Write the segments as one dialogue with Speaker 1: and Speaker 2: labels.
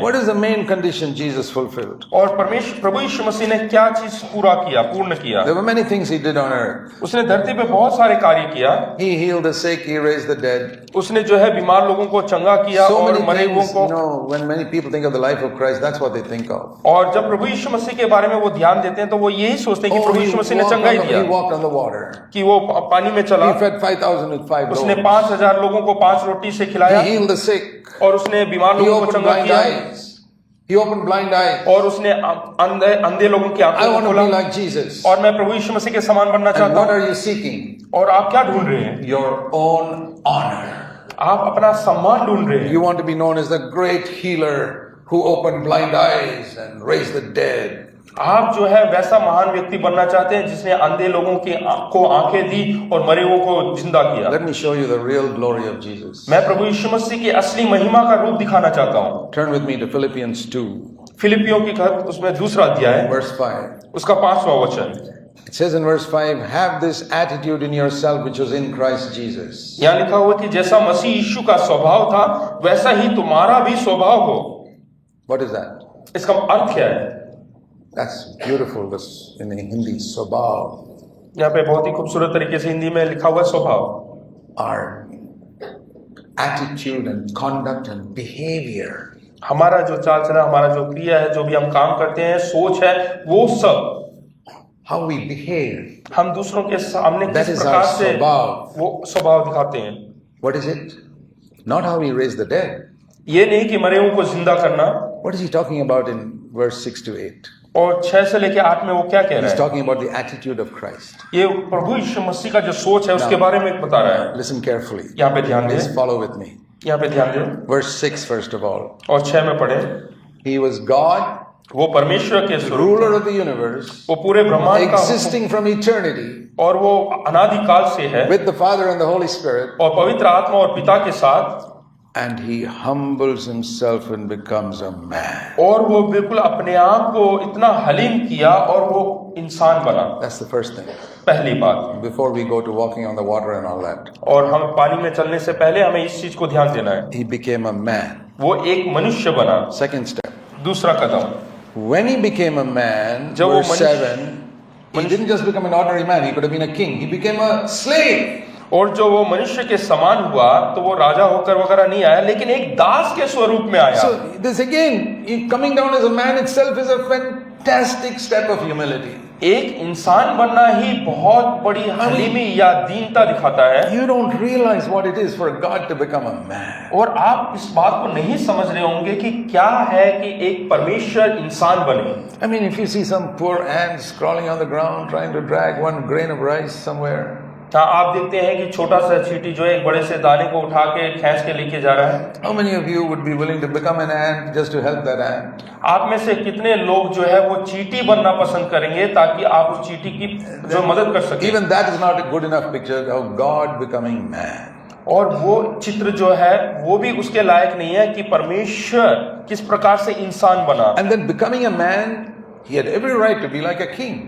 Speaker 1: What is the main condition Jesus fulfilled?
Speaker 2: और प्रभु यीशु मसीह ने क्या चीज पूरा किया, पूर्ण किया?
Speaker 1: There were many things he did on earth.
Speaker 2: उसने धरती पे बहुत सारे कार्य किया।
Speaker 1: He healed the sick, he raised the dead.
Speaker 2: उसने जो है बीमार लोगों को चंगा किया
Speaker 1: So
Speaker 2: और
Speaker 1: many
Speaker 2: मरे हुओं
Speaker 1: things,
Speaker 2: को।
Speaker 1: you know, when many people think of the life of Christ, that's what they think of.
Speaker 2: और जब प्रभु यीशु मसीह के बारे में वो ध्यान देते हैं तो वो यही सोचते हैं कि प्रभु यीशु मसीह ने चंगा ही दिया,
Speaker 1: he walked on the water.
Speaker 2: कि वो पानी में चला,
Speaker 1: He fed 5,000 with 5 loaves.
Speaker 2: उसने 5,000 लोगों को 5 रोटी से खिलाया,
Speaker 1: He healed the sick.
Speaker 2: और उसने बीमार
Speaker 1: He
Speaker 2: लोगों को
Speaker 1: opened
Speaker 2: चंगा
Speaker 1: blind
Speaker 2: किया,
Speaker 1: eyes. He opened blind eyes.
Speaker 2: और उसने अंधे लोगों की
Speaker 1: I
Speaker 2: आंखों
Speaker 1: want
Speaker 2: को
Speaker 1: to be
Speaker 2: खोला।
Speaker 1: like Jesus.
Speaker 2: और मैं प्रभु यीशु मसीह के समान बनना
Speaker 1: And
Speaker 2: चाहता
Speaker 1: what
Speaker 2: हूँ।
Speaker 1: are you seeking?
Speaker 2: और आप क्या ढूंढ रहे हैं?
Speaker 1: Your own honor.
Speaker 2: आप अपना सम्मान ढूंढ रहे हैं।
Speaker 1: You want to be known as the great healer who opened blind eyes and raised the dead.
Speaker 2: आप जो है वैसा महान व्यक्ति बनना चाहते हैं जिसने अंधे लोगों को आंखें दी और मरे हुओं को जिंदा किया।
Speaker 1: Let me show you the real glory of Jesus.
Speaker 2: मैं प्रभु यीशु मसीह की असली महिमा का रूप दिखाना चाहता हूँ।
Speaker 1: Turn with me to Philippians 2,
Speaker 2: फिलिपियों की उसमें दूसरा अध्याय है,
Speaker 1: verse 5.
Speaker 2: उसका 5वां वचन।
Speaker 1: It says in verse 5, have this attitude in yourself which was in Christ Jesus.
Speaker 2: यहाँ लिखा हुआ कि जैसा मसीह यीशु का स्वभाव था वैसा ही तुम्हारा भी स्वभाव हो।
Speaker 1: What is that?
Speaker 2: इसका अर्थ क्या है?
Speaker 1: That's beautiful, this in Hindi, स्वभाव.
Speaker 2: यहाँ पे बहुत ही खूबसूरत तरीके से हिंदी में लिखा हुआ है स्वभाव।
Speaker 1: Our attitude and conduct and behavior.
Speaker 2: हमारा जो चाल चलन, हमारा जो क्रिया है, जो भी हम काम करते हैं, सोच है, वो सब
Speaker 1: How we behave.
Speaker 2: हम दूसरों के सामने
Speaker 1: That
Speaker 2: किस
Speaker 1: is
Speaker 2: प्रकार
Speaker 1: our
Speaker 2: से
Speaker 1: स्वभाव.
Speaker 2: वो स्वभाव दिखाते हैं।
Speaker 1: What is it? Not how we raise the dead.
Speaker 2: ये नहीं कि मरे हुओं को जिंदा करना।
Speaker 1: What is he talking about in verse 6 to 8?
Speaker 2: और 6 से लेके 8 में वो क्या कह रहा
Speaker 1: He's
Speaker 2: है?
Speaker 1: talking about the attitude of Christ.
Speaker 2: ये प्रभु यीशु मसीह का जो सोच है उसके बारे में बता रहा है।
Speaker 1: Listen carefully.
Speaker 2: यहाँ पे ध्यान
Speaker 1: Please
Speaker 2: दें,
Speaker 1: follow with me.
Speaker 2: यहाँ पे ध्यान दें।
Speaker 1: Verse 6 first of all.
Speaker 2: और 6 में पढ़े,
Speaker 1: He was God,
Speaker 2: वो परमेश्वर के स्वरूप,
Speaker 1: ruler of the universe,
Speaker 2: वो पूरे ब्रह्मांड का
Speaker 1: existing from eternity,
Speaker 2: और वो अनादिकाल से है,
Speaker 1: with the Father and the Holy Spirit,
Speaker 2: और पवित्र आत्मा और पिता के साथ,
Speaker 1: and he humbles himself and becomes a man.
Speaker 2: और वो बिल्कुल अपने आप को इतना हलीम किया और वो इंसान बना।
Speaker 1: That's the first thing.
Speaker 2: पहली बात।
Speaker 1: Before we go to walking on the water and all that,
Speaker 2: और हम पानी में चलने से पहले हमें इस चीज को ध्यान देना है,
Speaker 1: he became a man.
Speaker 2: वो एक मनुष्य बना।
Speaker 1: Second step.
Speaker 2: दूसरा कदम,
Speaker 1: When he became a man,
Speaker 2: जब वो
Speaker 1: verse 7, he didn't just become an ordinary man, he could have been a king. He became a slave.
Speaker 2: और जो वो मनुष्य के समान हुआ तो वो राजा होकर वगैरह नहीं आया, लेकिन एक दास के स्वरूप में आया।
Speaker 1: So this again, coming down as a man itself is a fantastic step of humility.
Speaker 2: एक इंसान बनना ही बहुत बड़ी हलीमी या दीनता दिखाता है।
Speaker 1: You don't realize what it is for God to become a man.
Speaker 2: और आप इस बात को नहीं समझ रहे होंगे कि क्या है कि एक परमेश्वर इंसान बने।
Speaker 1: I mean, if you see some poor ants crawling on the ground trying to drag one grain of rice somewhere,
Speaker 2: हाँ, आप देखते हैं कि छोटा सा चींटी जो है एक बड़े से दाने को उठा के खींच के लेके जा रहा है।
Speaker 1: how many of you would be willing to become an ant just to help that ant?
Speaker 2: आप में से कितने लोग जो है वो चींटी बनना पसंद करेंगे ताकि आप उस चींटी की जो मदद कर सकें?
Speaker 1: Even that is not a good enough picture of God becoming man.
Speaker 2: और वो चित्र जो है वो भी उसके लायक नहीं है कि परमेश्वर किस प्रकार से इंसान बना।
Speaker 1: And then becoming a man, he had every right to be like a king.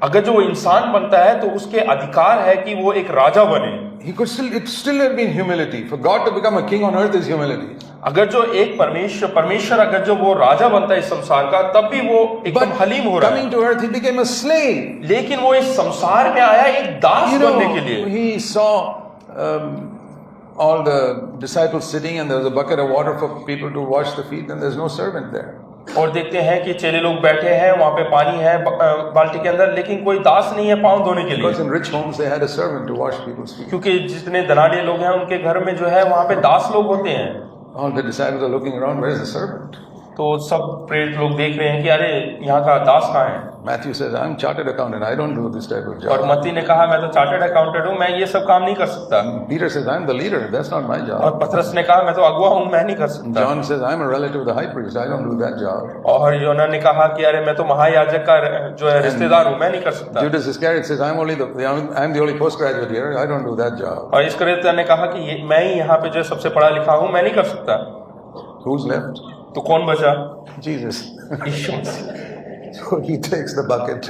Speaker 2: अगर जो वो इंसान बनता है तो उसके अधिकार है कि वो एक राजा बने।
Speaker 1: He could still have been humility. For God to become a king on earth is humility.
Speaker 2: अगर जो एक परमेश्वर अगर जो वो राजा बनता है इस संसार का, तब भी वो एकदम हलीम हो रहा है।
Speaker 1: Coming to earth, he became a slave.
Speaker 2: लेकिन वो इस संसार में आया एक दास बनने के लिए।
Speaker 1: He saw all the disciples sitting and there was a bucket of water for people to wash the feet and there's no servant there.
Speaker 2: और देखते हैं कि चेले लोग बैठे हैं, वहां पे पानी है बाल्टी के अंदर, लेकिन कोई दास नहीं है पांव धोने के लिए।
Speaker 1: Because in rich homes they had a servant to wash people's feet.
Speaker 2: क्योंकि जितने धनाढ्य लोग हैं उनके घर में जो है वहां पे दास लोग होते हैं।
Speaker 1: All the disciples are looking around, where is the servant?
Speaker 2: तो सब प्रेरित लोग देख रहे हैं कि अरे यहाँ का दास कहाँ है।
Speaker 1: Matthew says, I'm chartered accountant, I don't do this type of
Speaker 2: और
Speaker 1: job.
Speaker 2: मत्ती ने कहा मैं तो चार्टर्ड अकाउंटेंट हूँ, मैं ये सब काम नहीं कर सकता।
Speaker 1: Peter says, I'm the leader, that's not my
Speaker 2: और
Speaker 1: job.
Speaker 2: पतरस ने कहा मैं तो अगुआ हूँ, मैं नहीं कर सकता।
Speaker 1: John says, I'm a relative of the high priest, I don't do that job.
Speaker 2: और योना ने कहा कि अरे मैं तो महायाजक का जो है रिश्तेदार हूँ, मैं नहीं कर सकता।
Speaker 1: Judas Iscariot says, I'm the only postgraduate here, I don't do that job.
Speaker 2: और इस्करियोती ने कहा कि मैं ही यहाँ पे जो सबसे पढ़ा लिखा हूँ, मैं नहीं कर सकता।
Speaker 1: Who's left?
Speaker 2: तो कौन बचा?
Speaker 1: Jesus.
Speaker 2: Yeshu Masih.
Speaker 1: So he takes the bucket,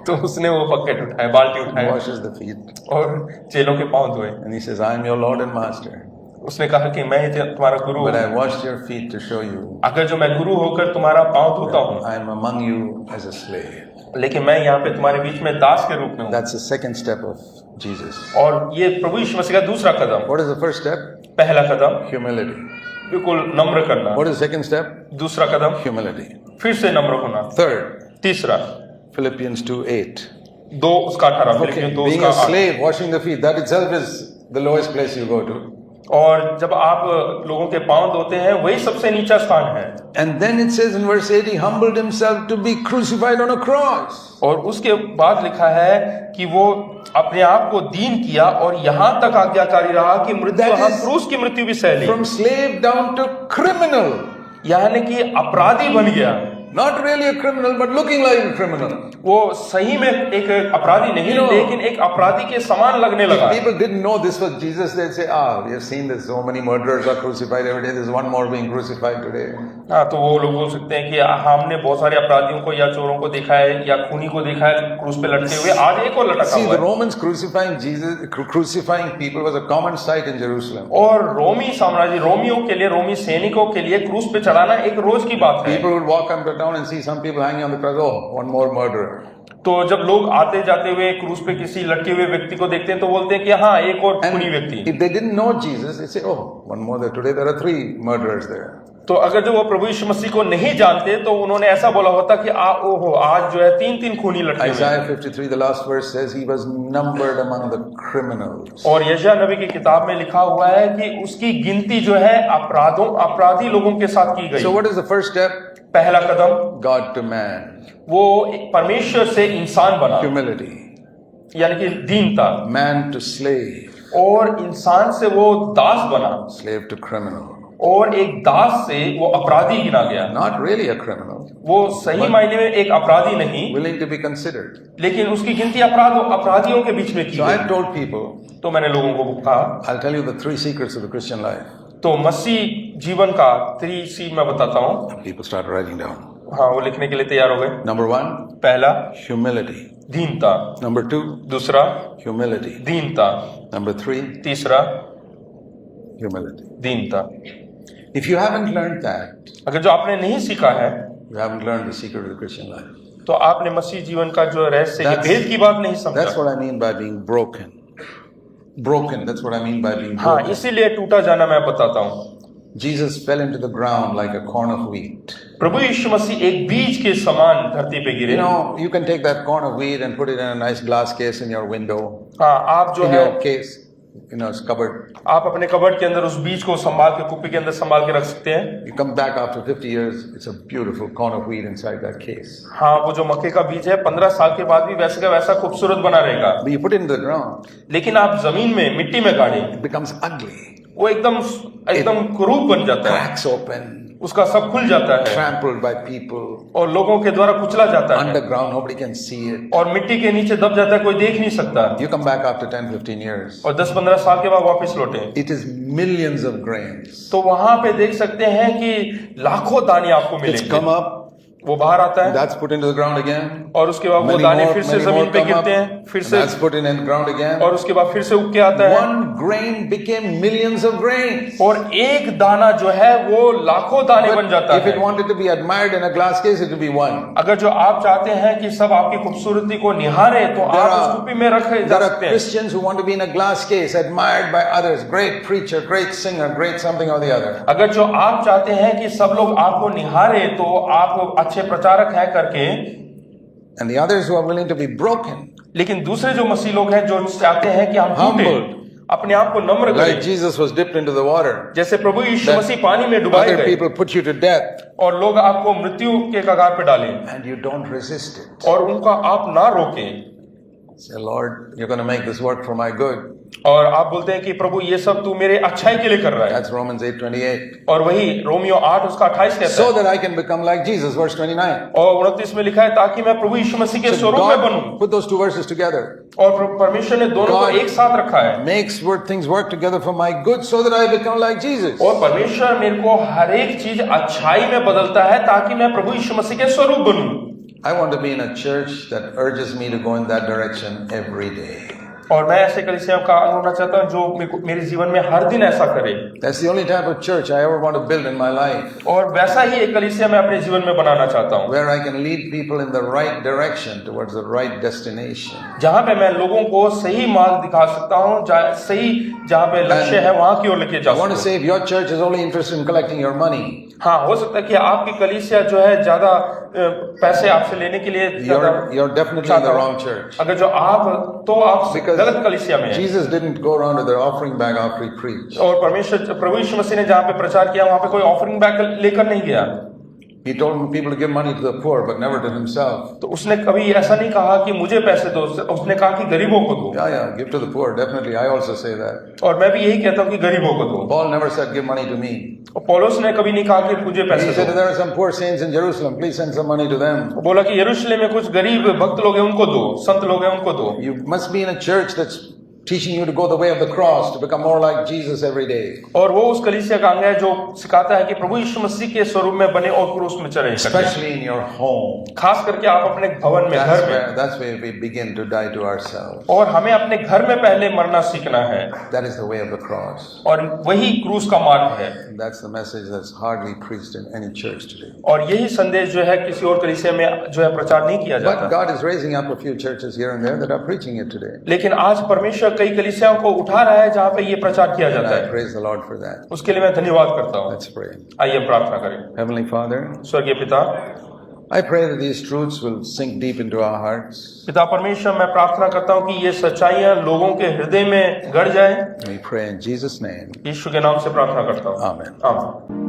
Speaker 2: तो उसने वो बकेट उठाया, बाल्टी उठाया
Speaker 1: washes the feet,
Speaker 2: और चेलों के पांव धोए।
Speaker 1: and he says, I'm your Lord and Master.
Speaker 2: उसने कहा कि मैं ही तुम्हारा गुरु
Speaker 1: but
Speaker 2: हूँ,
Speaker 1: I washed your feet to show you
Speaker 2: अगर जो मैं गुरु होकर तुम्हारा पाँव धोता हूँ,
Speaker 1: I am among you as a slave.
Speaker 2: लेकिन मैं यहाँ पे तुम्हारे बीच में दास के रूप में हूँ।
Speaker 1: That's the second step of Jesus.
Speaker 2: और ये प्रभु यीशु मसीह का दूसरा कदम।
Speaker 1: What is the first step?
Speaker 2: पहला कदम
Speaker 1: Humility.
Speaker 2: बिल्कुल नम्र करना।
Speaker 1: What is the second step?
Speaker 2: दूसरा कदम
Speaker 1: Humility.
Speaker 2: फिर से नम्र होना।
Speaker 1: Third,
Speaker 2: तीसरा
Speaker 1: Philippians 2:8.
Speaker 2: 2:18
Speaker 1: Okay,
Speaker 2: फिलिपियों
Speaker 1: being a
Speaker 2: 2:8।
Speaker 1: slave, washing the feet, that itself is the lowest place you go to.
Speaker 2: और जब आप लोगों के पांव धोते हैं वही सबसे नीचा स्थान है।
Speaker 1: And then it says in verse 8, he humbled himself to be crucified on a cross.
Speaker 2: और उसके बाद लिखा है कि वो अपने आप को दीन किया और यहाँ तक आज्ञाकारी रहा कि मृत्यु,
Speaker 1: That
Speaker 2: हाँ,
Speaker 1: is
Speaker 2: क्रूस की मृत्यु भी सह ली।
Speaker 1: From slave down to criminal.
Speaker 2: यानी कि अपराधी बन गया।
Speaker 1: Not really a criminal, but looking like a criminal.
Speaker 2: वो सही में एक अपराधी नहीं, लेकिन एक अपराधी के समान लगने लगा।
Speaker 1: If people didn't know this was Jesus, they'd say, we have seen this, so many murderers are crucified every day, there's one more being crucified today.
Speaker 2: हाँ, तो वो लोग बोल सकते हैं कि हमने बहुत सारे अपराधियों को या चोरों को देखा है या खूनी को देखा है क्रूस पे लटके हुए, आज एक और लटका
Speaker 1: See,
Speaker 2: हुआ
Speaker 1: the
Speaker 2: है।
Speaker 1: Romans crucifying people was a common sight in Jerusalem.
Speaker 2: और रोमी साम्राज्य, रोमियों के लिए, रोमी सैनिकों के लिए क्रूस पे चढ़ाना एक रोज की बात है।
Speaker 1: People would walk up and down and see some people hanging on the cross. Oh, one more murderer.
Speaker 2: तो जब लोग आते जाते हुए क्रूस पे किसी लटके हुए व्यक्ति को देखते हैं तो बोलते हैं कि हाँ, एक और खूनी व्यक्ति।
Speaker 1: If they didn't know Jesus, they say, oh, one more there. Today there are 3 murderers there.
Speaker 2: तो अगर जो वो प्रभु यीशु मसीह को नहीं जानते तो उन्होंने ऐसा बोला होता कि ओहो, आज जो है 3 खूनी लटके हुए।
Speaker 1: Isaiah 53, the last verse says, he was numbered among the criminals.
Speaker 2: और यशायाह नबी की किताब में लिखा हुआ है कि उसकी गिनती जो है अपराधी लोगों के साथ की गई।
Speaker 1: So what is the first step?
Speaker 2: पहला कदम
Speaker 1: God to man.
Speaker 2: वो परमेश्वर से इंसान बना,
Speaker 1: Humility.
Speaker 2: यानी कि दीनता,
Speaker 1: Man to slave.
Speaker 2: और इंसान से वो दास बना,
Speaker 1: Slave to criminal.
Speaker 2: और एक दास से वो अपराधी गिना गया।
Speaker 1: Not really a criminal.
Speaker 2: वो सही मायने में एक अपराधी नहीं,
Speaker 1: Willing to be considered.
Speaker 2: लेकिन उसकी गिनती अपराधियों के बीच में की
Speaker 1: So
Speaker 2: गई।
Speaker 1: I've told people,
Speaker 2: तो मैंने लोगों को कहा,
Speaker 1: I'll tell you the 3 secrets of the Christian life.
Speaker 2: तो मसीह जीवन का 3C मैं बताता हूँ।
Speaker 1: People start writing down.
Speaker 2: हाँ, वो लिखने के लिए तैयार हो गए।
Speaker 1: Number 1,
Speaker 2: पहला
Speaker 1: humility.
Speaker 2: दीनता,
Speaker 1: Number 2,
Speaker 2: दूसरा
Speaker 1: humility.
Speaker 2: दीनता,
Speaker 1: Number 3,
Speaker 2: तीसरा
Speaker 1: humility.
Speaker 2: दीनता।
Speaker 1: If you haven't learned that,
Speaker 2: अगर जो आपने नहीं सीखा है
Speaker 1: you haven't learned the secret of the Christian life.
Speaker 2: तो आपने मसीह जीवन का जो रहस्य, ये
Speaker 1: That's-
Speaker 2: भेद की बात नहीं समझा।
Speaker 1: That's what I mean by being broken. Broken, that's what I mean by being
Speaker 2: हाँ,
Speaker 1: broken.
Speaker 2: इसीलिए टूटा जाना मैं बताता हूँ।
Speaker 1: Jesus fell into the ground like a corn of wheat.
Speaker 2: प्रभु यीशु मसीह एक बीज के समान धरती पे गिरे।
Speaker 1: You know, you can take that corn of wheat and put it in a nice glass case in your window,
Speaker 2: हाँ, आप जो
Speaker 1: in
Speaker 2: है,
Speaker 1: your case, it's cupboard.
Speaker 2: आप अपने कबर्ड के अंदर उस बीज को संभाल के, कुप्पी के अंदर संभाल के रख सकते हैं।
Speaker 1: You come back after 50 years, it's a beautiful corn of wheat inside that case.
Speaker 2: हाँ, वो जो मक्के का बीज है 15 साल के बाद भी वैसे का वैसा खूबसूरत बना रहेगा।
Speaker 1: But you put it in the ground,
Speaker 2: लेकिन आप जमीन में, मिट्टी में गाड़े,
Speaker 1: it becomes ugly.
Speaker 2: वो एकदम कुरूप बन जाता है,
Speaker 1: Cracks open,
Speaker 2: उसका सब खुल जाता है
Speaker 1: trampled by people.
Speaker 2: और लोगों के द्वारा कुचला जाता है,
Speaker 1: Underground, nobody can see it.
Speaker 2: और मिट्टी के नीचे दब जाता है, कोई देख नहीं सकता।
Speaker 1: You come back after 10-15 years.
Speaker 2: और 10-15 साल के बाद वापस लौटे
Speaker 1: It is millions of grains.
Speaker 2: तो वहां पे देख सकते हैं कि लाखों दाने आपको
Speaker 1: It's
Speaker 2: मिलेंगे।
Speaker 1: come up,
Speaker 2: वो बाहर आता है
Speaker 1: that's put into the ground again.
Speaker 2: और उसके बाद वो
Speaker 1: Many
Speaker 2: दाने
Speaker 1: more,
Speaker 2: फिर से
Speaker 1: many
Speaker 2: जमीन
Speaker 1: more
Speaker 2: पे
Speaker 1: come up,
Speaker 2: गिरते हैं, फिर
Speaker 1: and
Speaker 2: से,
Speaker 1: that's put in the ground again.
Speaker 2: और उसके बाद फिर से उग के आता है,
Speaker 1: One grain became millions of grains.
Speaker 2: और एक दाना जो है वो लाखों दाने बन जाता
Speaker 1: But if
Speaker 2: है।
Speaker 1: it wanted to be admired in a glass case, it would be one.
Speaker 2: अगर जो आप चाहते हैं कि सब आपकी खूबसूरती को निहारे तो
Speaker 1: There
Speaker 2: आप
Speaker 1: are-
Speaker 2: उस कुप्पी में रखे जा
Speaker 1: There are
Speaker 2: सकते हैं।
Speaker 1: Christians who want to be in a glass case, admired by others. Great preacher, great singer, great something or the other.
Speaker 2: अगर जो आप चाहते हैं कि सब लोग आपको निहारे तो आप अच्छे प्रचारक हैं करके,
Speaker 1: And the others who are willing to be broken,
Speaker 2: लेकिन दूसरे जो मसीह लोग हैं जो चाहते हैं कि हम टूटे,
Speaker 1: Humbled.
Speaker 2: अपने आप को नम्र
Speaker 1: like
Speaker 2: करें,
Speaker 1: Jesus was dipped into the water.
Speaker 2: जैसे प्रभु यीशु
Speaker 1: That
Speaker 2: मसीह पानी में डुबाए
Speaker 1: Other
Speaker 2: गए
Speaker 1: people put you to death,
Speaker 2: और लोग आपको मृत्यु के कगार पे डालें
Speaker 1: and you don't resist it.
Speaker 2: और उनका आप ना रोकें,
Speaker 1: Say, Lord, you're going to make this work for my good.
Speaker 2: और आप बोलते हैं कि प्रभु ये सब तू मेरे अच्छाई के लिए कर रहा है,
Speaker 1: That's Romans 8:28.
Speaker 2: और वही रोमियो 8 उसका 28 कहता
Speaker 1: So
Speaker 2: है,
Speaker 1: that I can become like Jesus, verse 29.
Speaker 2: और 29 में लिखा है ताकि मैं प्रभु यीशु मसीह के
Speaker 1: So
Speaker 2: स्वरूप में
Speaker 1: God
Speaker 2: बनूं।
Speaker 1: put those 2 verses together.
Speaker 2: और परमेश्वर ने दोनों को
Speaker 1: God
Speaker 2: एक साथ रखा है,
Speaker 1: Makes things work together for my good so that I become like Jesus.
Speaker 2: और परमेश्वर मेरे को हर एक चीज अच्छाई में बदलता है ताकि मैं प्रभु यीशु मसीह के स्वरूप बनूं।
Speaker 1: I want to be in a church that urges me to go in that direction every day.
Speaker 2: और मैं ऐसे कलीसिया का अंग होना चाहता हूँ जो मेरे जीवन में हर दिन ऐसा करे।
Speaker 1: That's the only type of church I ever want to build in my life,
Speaker 2: और वैसा ही एक कलीसिया मैं अपने जीवन में बनाना चाहता हूँ,
Speaker 1: where I can lead people in the right direction towards the right destination.
Speaker 2: जहाँ पे मैं लोगों को सही मार्ग दिखा सकता हूँ, जहाँ पे लक्ष्य है वहाँ की ओर लेके जा
Speaker 1: I want to
Speaker 2: सकता हूँ।
Speaker 1: say, if your church is only interested in collecting your money,
Speaker 2: हाँ, हो सकता है कि आपकी कलीसिया जो है ज्यादा पैसे आपसे लेने के लिए
Speaker 1: you're definitely in the wrong church.
Speaker 2: अगर जो आप
Speaker 1: Because
Speaker 2: गलत कलीसिया में हैं।
Speaker 1: Jesus didn't go around with their offering bag after he preached.
Speaker 2: और प्रभु यीशु मसीह ने जहाँ पे प्रचार किया वहाँ पे कोई ऑफरिंग बैग लेकर नहीं गया।
Speaker 1: He told people to give money to the poor, but never to himself.
Speaker 2: तो उसने कभी ऐसा नहीं कहा कि मुझे पैसे दो, उसने कहा कि गरीबों को दो।
Speaker 1: Yeah, give to the poor, definitely. I also say that.
Speaker 2: और मैं भी यही कहता हूँ कि गरीबों को दो।
Speaker 1: Paul never said, give money to me.
Speaker 2: और पौलुस ने कभी नहीं कहा कि मुझे
Speaker 1: He
Speaker 2: पैसे
Speaker 1: said,
Speaker 2: दो।
Speaker 1: there are some poor saints in Jerusalem, please send some money to them.
Speaker 2: वो बोला कि यरूशलेम में कुछ गरीब भक्त लोग हैं, उनको दो, संत लोग हैं, उनको दो।
Speaker 1: You must be in a church that's teaching you to go the way of the cross, to become more like Jesus every day.
Speaker 2: और वो उस कलीसिया का अंग है जो सिखाता है कि प्रभु यीशु मसीह के स्वरूप में बने और क्रूस में चले।
Speaker 1: Especially in your home.
Speaker 2: खास करके आप अपने भवन में, घर में।
Speaker 1: That's where we begin to die to ourselves.
Speaker 2: और हमें अपने घर में पहले मरना सीखना है।
Speaker 1: That is the way of the cross.
Speaker 2: और वही क्रूस का मार्ग है।
Speaker 1: That's the message that's hardly preached in any church today.
Speaker 2: और यही संदेश जो है किसी और कलीसिया में जो है प्रचार नहीं किया
Speaker 1: But
Speaker 2: जाता।
Speaker 1: God is raising up a few churches here and there that are preaching it today.
Speaker 2: लेकिन आज परमेश्वर कई कलीसियाओं को उठा रहा है जहाँ पे ये प्रचार किया
Speaker 1: And
Speaker 2: जाता
Speaker 1: I
Speaker 2: है।
Speaker 1: praise the Lord for that.
Speaker 2: उसके लिए मैं धन्यवाद करता हूँ।
Speaker 1: Let's pray.
Speaker 2: आइए प्रार्थना करें।
Speaker 1: Heavenly Father,
Speaker 2: स्वर्गीय पिता,
Speaker 1: I pray that these truths will sink deep into our hearts.
Speaker 2: पिता परमेश्वर, मैं प्रार्थना करता हूँ कि ये सच्चाइयाँ लोगों के हृदय में गड़ जाए।
Speaker 1: We pray in Jesus' name.
Speaker 2: यीशु के नाम से प्रार्थना करता हूँ।
Speaker 1: Amen.
Speaker 2: आमीन।